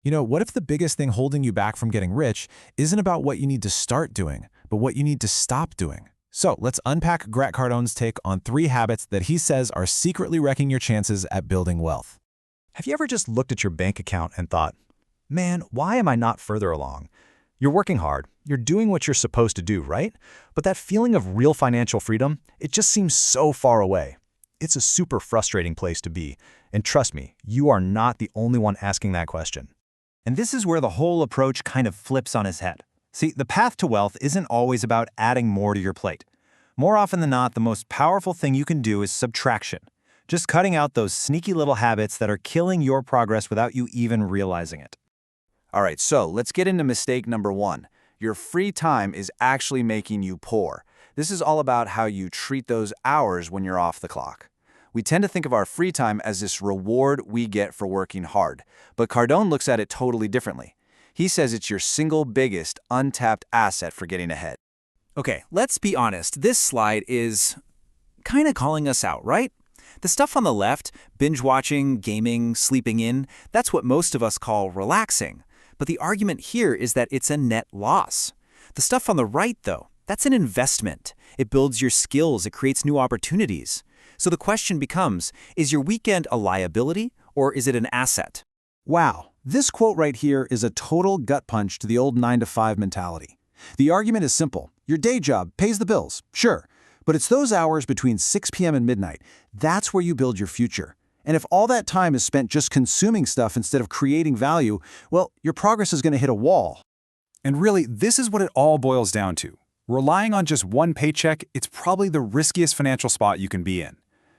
What if the biggest thing holding you back from getting rich isn't about what you need to start doing, but what you need to stop doing? So let's unpack Grant Cardone's take on 3 habits that he says are secretly wrecking your chances at building wealth. Have you ever just looked at your bank account and thought, man, why am I not further along? You're working hard, you're doing what you're supposed to do, right? But that feeling of real financial freedom, it just seems so far away. It's a super frustrating place to be. And trust me, you are not the only one asking that question. And this is where the whole approach kind of flips on its head. See, the path to wealth isn't always about adding more to your plate. More often than not, the most powerful thing you can do is subtraction. Just cutting out those sneaky little habits that are killing your progress without you even realizing it. All right, so let's get into mistake number 1. Your free time is actually making you poor. This is all about how you treat those hours when you're off the clock. We tend to think of our free time as this reward we get for working hard, but Cardone looks at it totally differently. He says it's your single biggest untapped asset for getting ahead. Okay, let's be honest, this slide is kind of calling us out, right? The stuff on the left, binge watching, gaming, sleeping in, that's what most of us call relaxing. But the argument here is that it's a net loss. The stuff on the right, though, that's an investment. It builds your skills, it creates new opportunities. So the question becomes, is your weekend a liability or is it an asset? Wow, this quote right here is a total gut punch to the old 9-to-5 mentality. The argument is simple. Your day job pays the bills, sure, but it's those hours between 6 p.m. and midnight. That's where you build your future. And if all that time is spent just consuming stuff instead of creating value, well, your progress is going to hit a wall. And really, this is what it all boils down to. Relying on just one paycheck, it's probably the riskiest financial spot you can be in.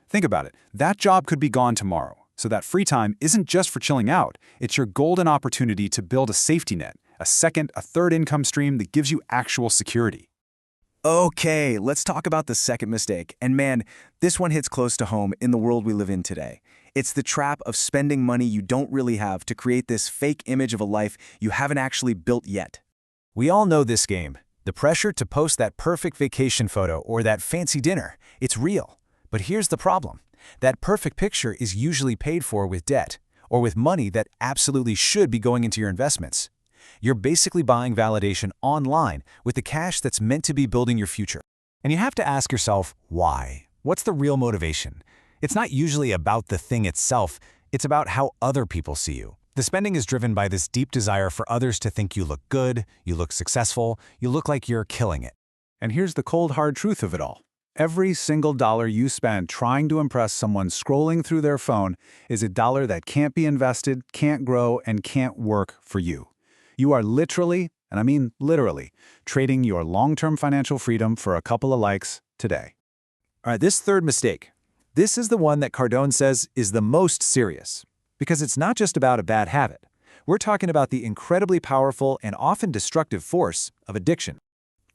Think about it. That job could be gone tomorrow. So that free time isn't just for chilling out. It's your golden opportunity to build a safety net, a second, a third income stream that gives you actual security. Okay, let's talk about the second mistake. And man, this one hits close to home in the world we live in today. It's the trap of spending money you don't really have to create this fake image of a life you haven't actually built yet. We all know this game. The pressure to post that perfect vacation photo or that fancy dinner, it's real. But here's the problem. That perfect picture is usually paid for with debt or with money that absolutely should be going into your investments. You're basically buying validation online with the cash that's meant to be building your future. And you have to ask yourself, why? What's the real motivation? It's not usually about the thing itself, it's about how other people see you. The spending is driven by this deep desire for others to think you look good, you look successful, you look like you're killing it. And here's the cold, hard truth of it all. Every single dollar you spend trying to impress someone scrolling through their phone is a dollar that can't be invested, can't grow, and can't work for you. You are literally, and I mean literally, trading your long-term financial freedom for a couple of likes today. All right, this third mistake. This is the one that Cardone says is the most serious, because it's not just about a bad habit. We're talking about the incredibly powerful and often destructive force of addiction.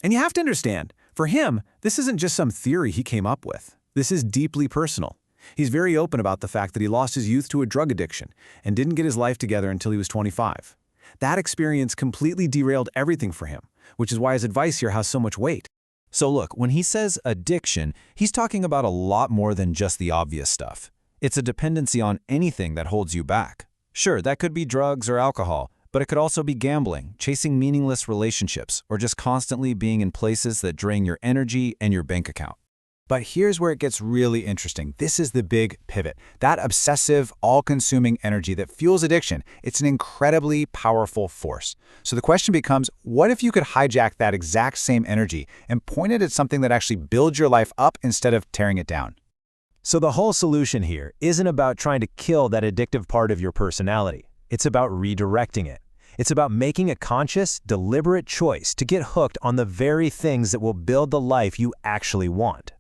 And you have to understand, for him, this isn't just some theory he came up with. This is deeply personal. He's very open about the fact that he lost his youth to a drug addiction and didn't get his life together until he was 25. That experience completely derailed everything for him, which is why his advice here has so much weight. So look, when he says addiction, he's talking about a lot more than just the obvious stuff. It's a dependency on anything that holds you back. Sure, that could be drugs or alcohol, but it could also be gambling, chasing meaningless relationships, or just constantly being in places that drain your energy and your bank account. But here's where it gets really interesting. This is the big pivot. That obsessive, all-consuming energy that fuels addiction, it's an incredibly powerful force. So the question becomes, what if you could hijack that exact same energy and point it at something that actually builds your life up instead of tearing it down? So the whole solution here isn't about trying to kill that addictive part of your personality. It's about redirecting it. It's about making a conscious, deliberate choice to get hooked on the very things that will build the life you actually want.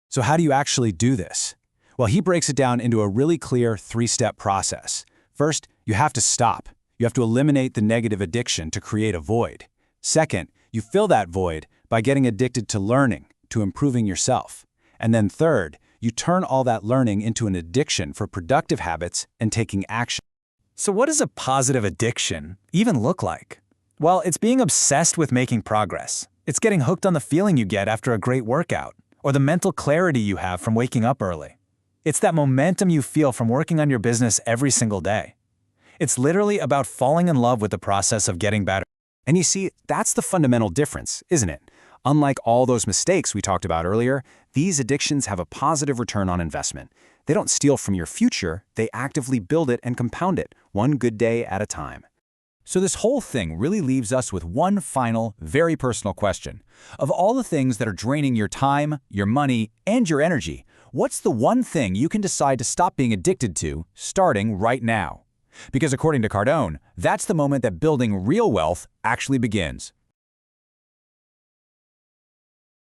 So how do you actually do this? Well, he breaks it down into a really clear 3-step process. First, you have to stop. You have to eliminate the negative addiction to create a void. Second, you fill that void by getting addicted to learning, to improving yourself. And then third, you turn all that learning into an addiction for productive habits and taking action. So what does a positive addiction even look like? Well, it's being obsessed with making progress. It's getting hooked on the feeling you get after a great workout, or the mental clarity you have from waking up early. It's that momentum you feel from working on your business every single day. It's literally about falling in love with the process of getting better. And you see, that's the fundamental difference, isn't it? Unlike all those mistakes we talked about earlier, these addictions have a positive return on investment. They don't steal from your future, they actively build it and compound it, one good day at a time. So this whole thing really leaves us with one final, very personal question. Of all the things that are draining your time, your money, and your energy, what's the one thing you can decide to stop being addicted to, starting right now? Because according to Cardone, that's the moment that building real wealth actually begins.